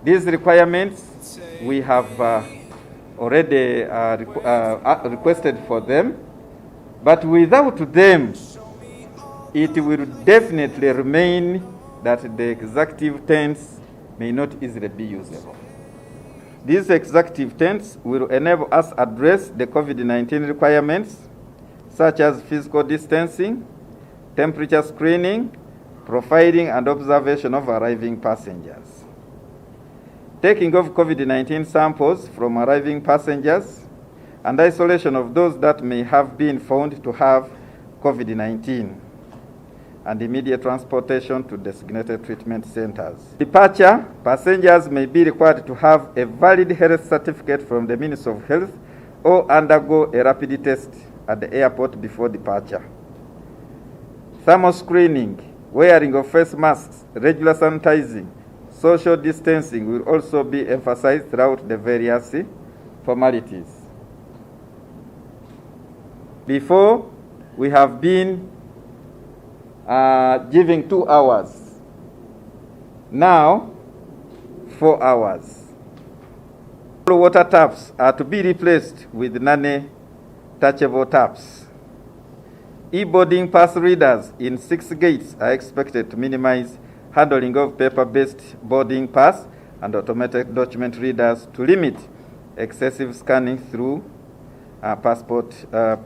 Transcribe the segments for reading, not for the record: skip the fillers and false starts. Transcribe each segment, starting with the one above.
These requirements, we have already requested for them, but without them, it will definitely remain that the executive tents may not easily be usable. These executive tents will enable us to address the COVID-19 requirements, such as physical distancing, temperature screening, profiling and observation of arriving passengers. Taking of COVID-19 samples from arriving passengers and isolation of those that may have been found to have COVID-19, and immediate transportation to designated treatment centers. Departure, passengers may be required to have a valid health certificate from the Ministry of Health or undergo a rapid test at the airport before departure. Thermal screening, wearing of face masks, regular sanitizing, social distancing will also be emphasized throughout the various formalities. Before, we have been giving 2 hours. Now, 4 hours. All water taps are to be replaced with non-touchable taps. E-boarding pass readers in 6 gates are expected to minimize handling of paper-based boarding pass and automatic document readers to limit excessive scanning through passport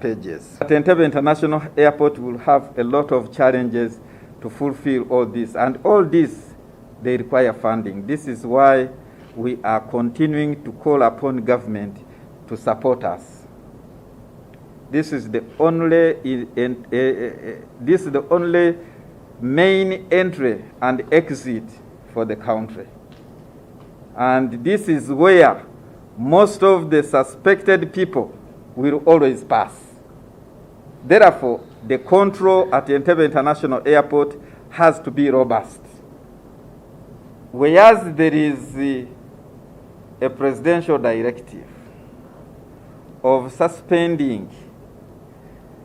pages. At Entebbe International Airport, will have a lot of challenges to fulfill all this, and all this, they require funding. This is why we are continuing to call upon government to support us. This is the only main entry and exit for the country. And this is where most of the suspected people will always pass. Therefore, the control at Entebbe International Airport has to be robust. Whereas there is a presidential directive of suspending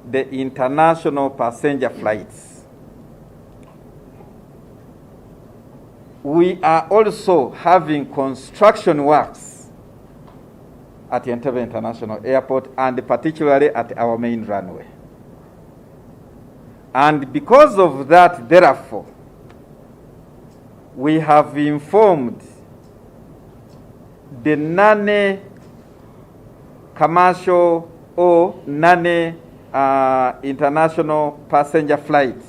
the international passenger flights, we are also having construction works at Entebbe International Airport, and particularly at our main runway. And because of that, therefore, we have informed the non-commercial or non-international passenger flights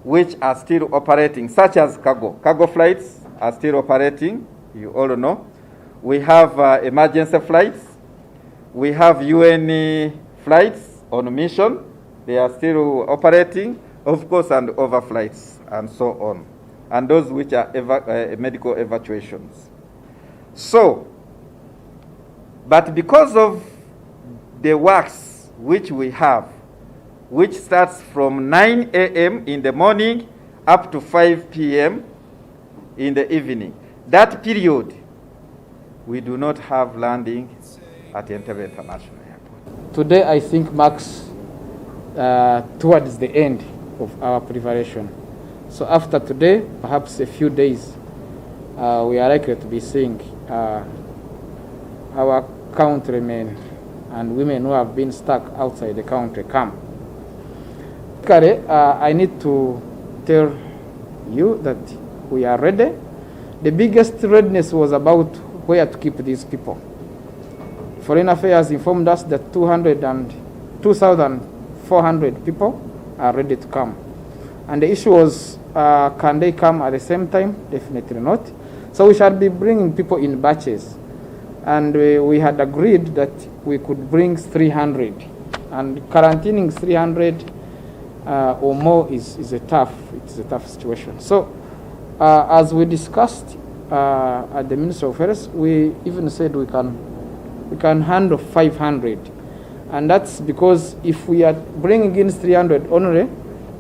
which are still operating, such as cargo. Cargo flights are still operating, you all know. We have emergency flights. We have UN flights on mission. They are still operating, of course, and overflights and so on. And those which are medical evacuations. So, but because of the works which we have, which starts from 9 a.m. in the morning up to 5 p.m. in the evening, that period, we do not have landing at Entebbe International Airport. Today, I think, marks towards the end of our preparation. So after today, perhaps a few days, we are likely to be seeing our countrymen and women who have been stuck outside the country come. I need to tell you that we are ready. The biggest readiness was about where to keep these people. Foreign Affairs informed us that 2,400 people are ready to come. And the issue was, can they come at the same time? Definitely not. So we shall be bringing people in batches. And we had agreed that we could bring 300. And quarantining 300 or more is a tough situation. So as we discussed at the Ministry of Health, we even said we can handle 500. And that's because if we are bringing in 300 only,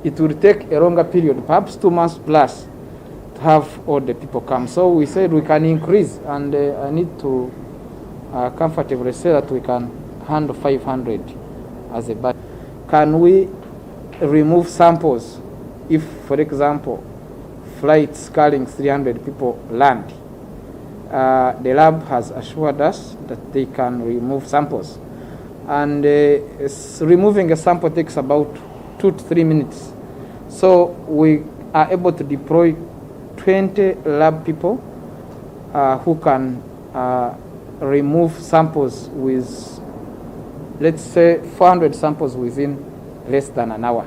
it will take a longer period, perhaps 2 months plus, to have all the people come. So we said we can increase, and I need to comfortably say that we can handle 500 as a batch. Can we remove samples if, for example, flights carrying 300 people land. The lab has assured us that they can remove samples. And removing a sample takes about 2 to 3 minutes. So we are able to deploy 20 lab people who can remove samples with, let's say, 400 samples within less than an hour.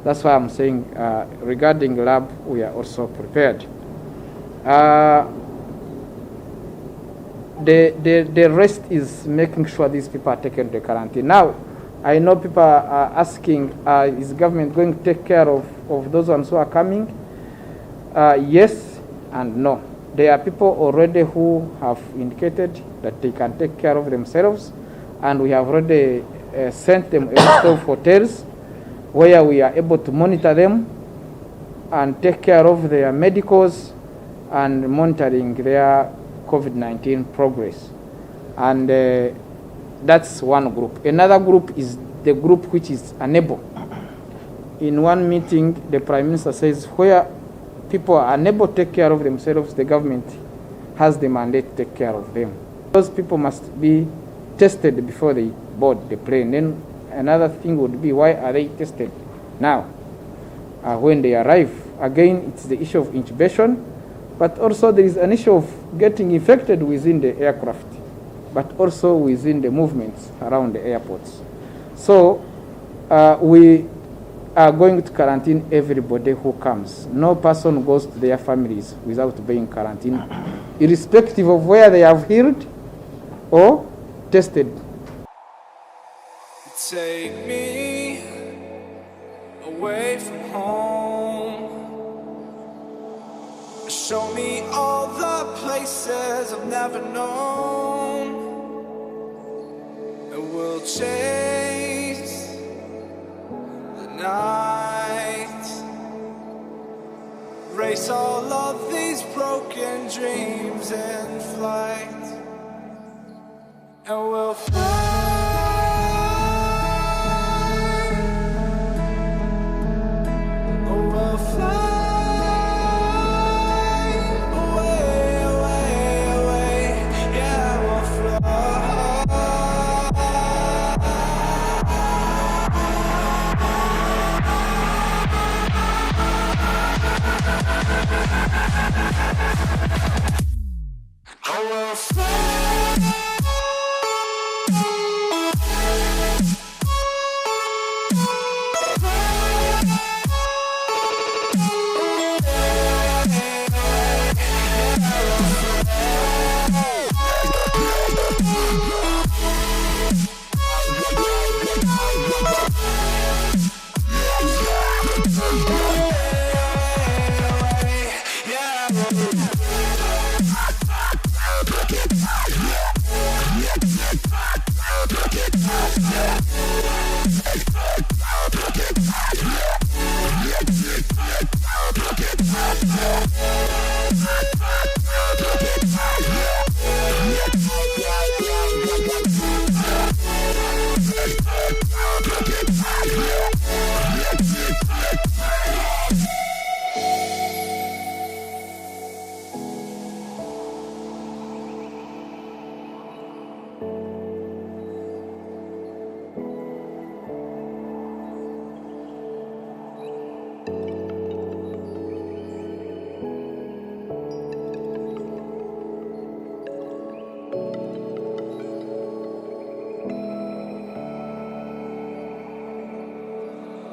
That's why I'm saying regarding lab, we are also prepared. The rest is making sure these people are taken to quarantine. Now, I know people are asking, is government going to take care of those ones who are coming? Yes and no. There are people already who have indicated that they can take care of themselves, and we have already sent them a list of hotels where we are able to monitor them and take care of their medicals and monitoring their COVID-19 progress. And that's one group. Another group is the group which is unable. In one meeting, the Prime Minister says where people are unable to take care of themselves, the government has the mandate to take care of them. Those people must be tested before they board the plane. Then another thing would be, why are they tested now when they arrive? Again, it's the issue of intubation, but also there is an issue of getting infected within the aircraft, but also within the movements around the airports. So we are going to quarantine everybody who comes. No person goes to their families without being quarantined, irrespective of where they have healed or tested. Take me away from home. Show me all the places I've never known. And we'll chase the night, race all of these broken dreams in flight, and we'll fly.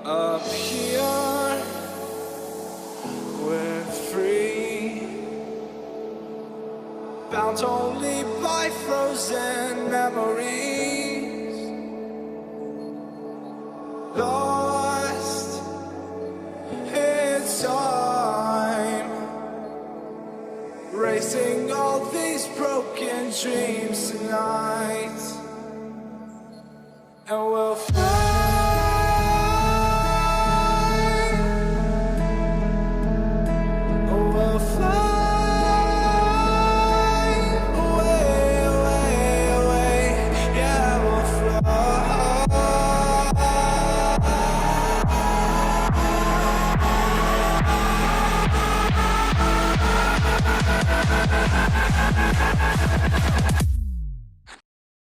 Up here, we're free, bound only by frozen memories, lost in time, racing all these broken dreams tonight.